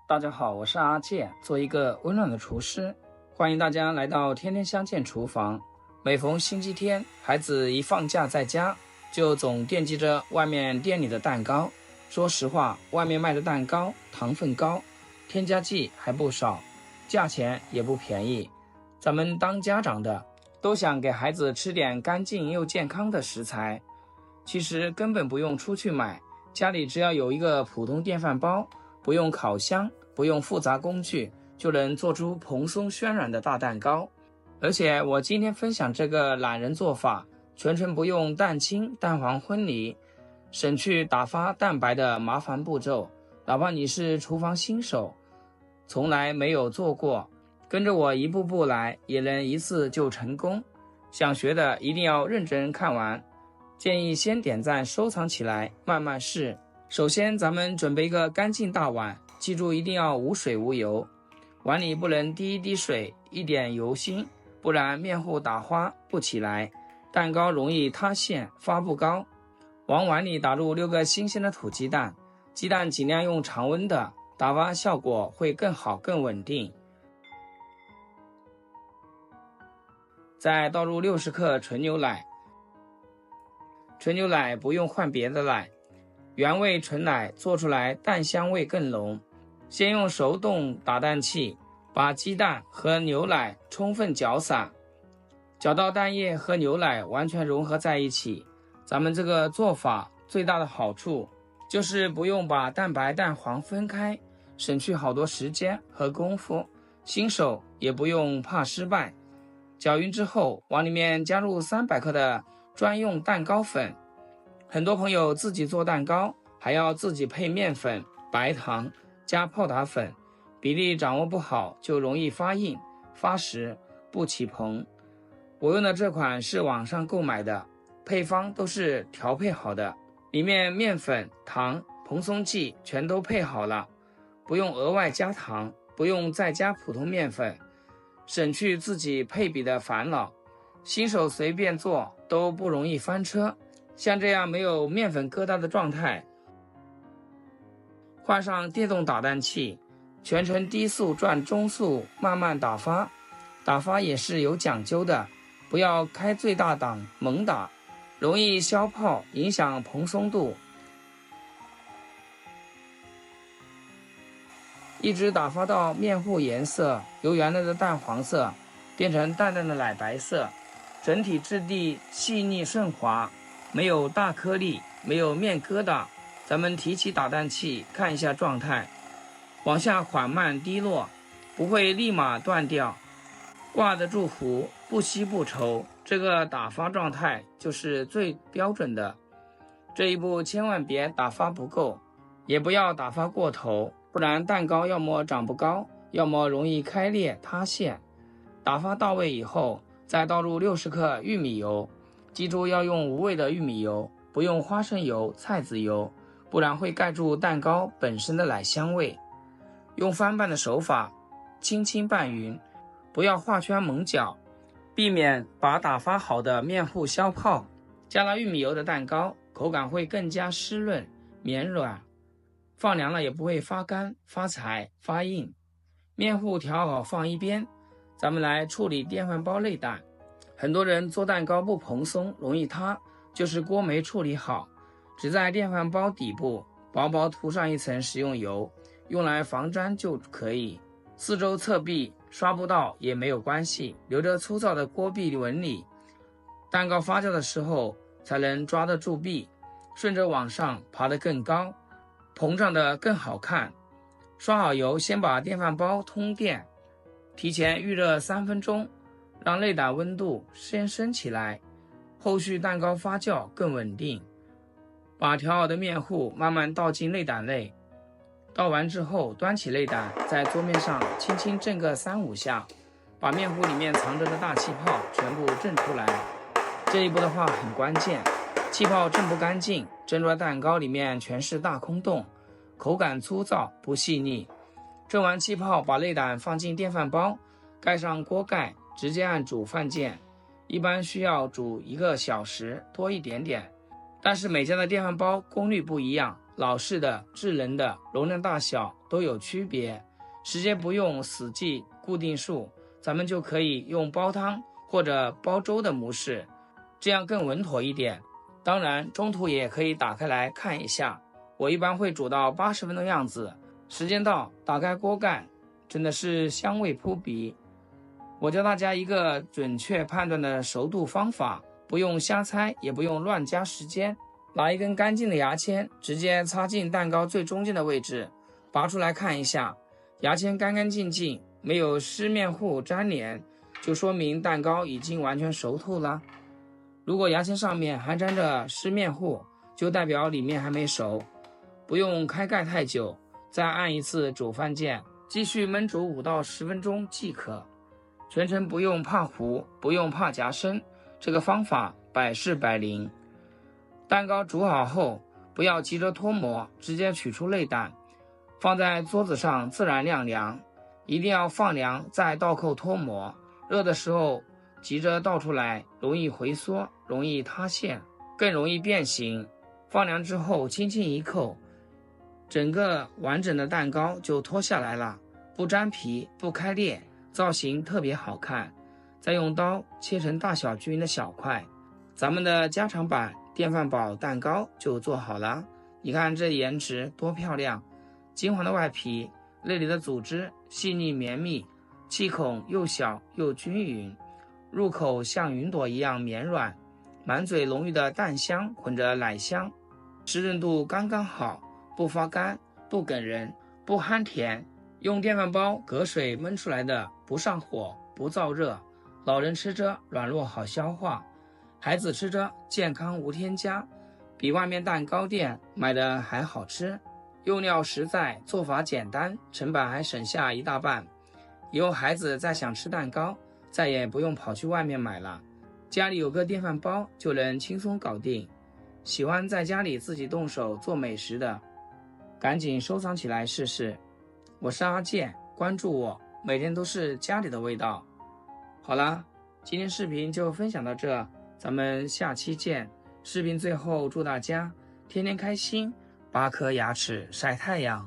大家好，我是阿健，做一個溫暖的廚師，歡迎大家來到天天相見廚房。每逢星期天，孩子一放假在家，就總惦記着外面店裡的蛋糕。說實話，外面賣的蛋糕糖分高，添加劑還不少，價錢也不便宜。咱們當家長的都想給孩子吃點乾淨又健康的食材，其實根本不用出去買，家裡只要有一個普通電飯煲，不用烤箱，不用複雜工具，就能做出蓬鬆暄軟的大蛋糕。而且我今天分享這個懶人做法，全程不用蛋清蛋黄分離，省去打發蛋白的麻煩步驟。哪怕你是廚房新手，從來沒有做過，跟着我一步步來，也能一次就成功。想學的一定要認真看完，建議先點讚收藏起來，慢慢試。首先咱們準備一個乾淨大碗，記住一定要無水無油，碗裡不能滴一滴水，一點油芯，不然面糊打花不起來，蛋糕容易塌陷发不高。往碗裡打入6個新鮮的土鸡蛋，雞蛋盡量用常溫的，打发效果會更好更穩定。再倒入60克純牛奶，纯牛奶不用換別的奶，原味純奶做出來蛋香味更濃。先用手動打蛋器把雞蛋和牛奶充分攪散，攪到蛋液和牛奶完全融合在一起。咱們這個做法最大的好處就是不用把蛋白蛋黃分開，省去好多時間和功夫，新手也不用怕失敗。攪勻之後，往裡面加入300克的專用蛋糕粉。很多朋友自己做蛋糕還要自己配面粉、白糖加泡打粉，比例掌握不好就容易发硬发實不起蓬。我用的這款是網上購買的，配方都是調配好的，裡面面粉、糖、蓬鬆劑全都配好了，不用額外加糖，不用再加普通面粉，省去自己配比的煩惱。新手隨便做都不容易翻車。像這樣沒有面粉疙瘩的狀態，換上電動打蛋器，全程低速轉中速慢慢打發。打發也是有講究的，不要開最大檔猛打，容易消泡，影響蓬鬆度。一直打發到面糊顏色由原來的淡黃色變成淡淡的奶白色，整體質地細膩順滑，沒有大顆粒，沒有面疙瘩。咱們提起打蛋器看一下狀態，往下緩慢滴落，不會立馬斷掉，掛得住糊，不稀不稠。這個打發狀態就是最標準的。這一步千萬別打發不夠，也不要打發過頭，不然蛋糕要麼長不高，要麼容易開裂塌陷。打發到位以後，再倒入60克玉米油，記住要用無味的玉米油，不用花生油、菜籽油，不然會蓋住蛋糕本身的奶香味。用翻拌的手法輕輕拌勻，不要畫圈猛攪，避免把打發好的面糊消泡。加了玉米油的蛋糕口感會更加濕潤綿軟，放涼了也不會發乾發柴發硬。面糊調好放一邊，咱們來處理電飯煲內膽。很多人做蛋糕不蓬鬆，容易塌，就是鍋沒處理好，只在電飯煲底部薄薄塗上一層食用油，用來防粘就可以。四周側壁刷不到也沒有關係，留着粗糙的鍋壁紋理，蛋糕發酵的時候才能抓得住壁，順着往上爬得更高，膨脹得更好看。刷好油，先把電飯煲通電，提前預熱3分鐘，讓內膽溫度先升起來，後續蛋糕發酵更穩定。把調好的面糊慢慢倒進內膽內，倒完之後端起內膽，在桌面上輕輕震個3-5下，把面糊裡面藏着的大氣泡全部震出來。這一步的話很關鍵，氣泡震不乾淨，蒸出來蛋糕裡面全是大空洞，口感粗糙不細膩。震完氣泡，把內膽放進電飯煲，蓋上鍋蓋，直接按煮飯鍵，一般需要煮1個小時多一點點。但是每家的電飯煲功率不一樣，老式的、智能的，容量大小都有区別。时间不用死记固定数，咱们就可以用煲湯或者煲粥的模式，這樣更穩妥一點。當然中途也可以打開來看一下，我一般會煮到80分的樣子，時間到打開鍋蓋，真的是香味撲鼻。我教大家一個準確判斷的熟度方法，不用瞎猜，也不用亂加時間。拿一根乾淨的牙籤，直接插進蛋糕最中間的位置，拔出來看一下，牙籤乾乾淨淨，沒有濕面糊粘連，就說明蛋糕已經完全熟透了。如果牙籤上面還沾着濕面糊，就代表裡面還沒熟。不用開蓋太久，再按一次煮飯鍵，繼續燜煮5到10分鐘即可。全程不用怕糊，不用怕夾生，這個方法百試百靈。蛋糕煮好後，不要急着脫模，直接取出內膽，放在桌子上自然晾涼，一定要放涼再倒扣脫模。熱的時候急着倒出來，容易回縮，容易塌陷，更容易變形。放涼之後輕輕一扣，整個完整的蛋糕就脫下來了，不粘皮，不開裂，造型特別好看。再用刀切成大小均勻的小塊，咱們的家常版電飯煲蛋糕就做好了。你看這顏值多漂亮，金黃的外皮，內裡的組織細膩綿密，氣孔又小又均勻，入口像雲朵一樣綿軟，滿嘴濃郁的蛋香混着奶香，濕潤度剛剛好，不發乾，不梗人，不憨甜。用電飯煲隔水燜出來的，不上火，不燥熱，老人吃着軟糯好消化，孩子吃着健康無添加，比外面蛋糕店買的還好吃。用料實在，做法簡單，成本還省下一大半。以後孩子再想吃蛋糕，再也不用跑去外面買了，家裡有個電飯煲就能輕鬆搞定。喜歡在家裡自己動手做美食的，趕緊收藏起來試試。我是阿健，關注我，每天都是家裡的味道。好啦，今天視頻就分享到這，咱們下期見。視頻最後祝大家天天開心，8顆牙齒曬太陽。